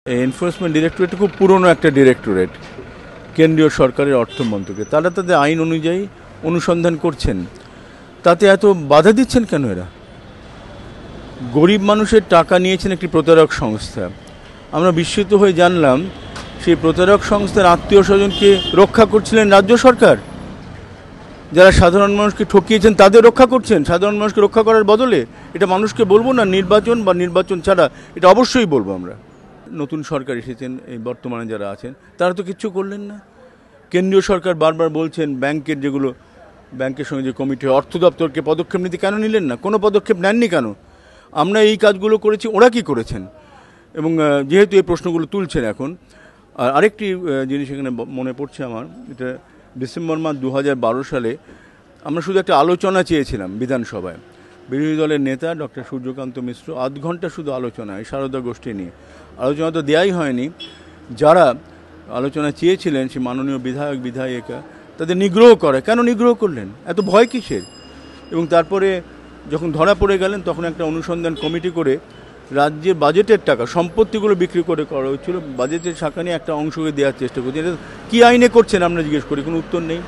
Enforcement directorate খুব পুরনো একটা ডিরেক্টরেট, কেন্দ্রীয় সরকারের অর্থ মন্ত্রকে। তারা তাদের আইন অনুযায়ী অনুসন্ধান করছেন, তাতে এত বাধা দিচ্ছেন কেন এরা? গরিব মানুষের টাকা নিয়েছেন একটি প্রতারক সংস্থা। আমরা বিস্মিত হয়ে জানলাম সেই প্রতারক সংস্থার আত্মীয় স্বজনকে রক্ষা করছিলেন রাজ্য সরকার। যারা সাধারণ মানুষকে ঠকিয়েছেন তাদের রক্ষা করছেন, সাধারণ মানুষকে রক্ষা করার বদলে। এটা মানুষকে বলবো না, নির্বাচন বা নির্বাচন ছাড়া এটা অবশ্যই বলবো আমরা। নতুন সরকার এসেছেন, এই বর্তমানে যারা আছেন তারা তো কিচ্ছু করলেন না। কেন্দ্রীয় সরকার বারবার বলছেন ব্যাংকের যেগুলো, ব্যাংকের সঙ্গে যে কমিটি, অর্থ দপ্তরকে পদক্ষেপ নিতে কেন নিলেন না? কোনো পদক্ষেপ নেননি কেন? আমরা এই কাজগুলো করেছি, ওরা কি করেছেন? এবং যেহেতু এই প্রশ্নগুলো তুলছেন এখন, আর আরেকটি জিনিস এখানে মনে পড়ছে আমার, এটা ডিসেম্বর মাস 2012 সালে আমরা শুধু একটা আলোচনা চেয়েছিলাম বিধানসভায়। বিরোধী দলের নেতা ডক্টর সূর্যকান্ত মিশ্র 8 ঘন্টা শুধু আলোচনা, এই সারদা গোষ্ঠী নিয়ে আলোচনা তো দেয়াই হয়নি। যারা আলোচনা চেয়েছিলেন সে মাননীয় বিধায়ক বিধায়িকা, তাদের নিগ্রহ করে। কেন নিগ্রহ করলেন? এত ভয় কিসের? এবং তারপরে যখন ধরা পড়ে গেলেন তখন একটা অনুসন্ধান কমিটি করে রাজ্যের বাজেটের টাকা, সম্পত্তিগুলো বিক্রি করে করা হচ্ছিল, বাজেটের শাখা নিয়ে একটা অংশকে দেওয়ার চেষ্টা করছে। এটা কী আইনে করছেন আমরা জিজ্ঞেস করি, কোনো উত্তর নেই।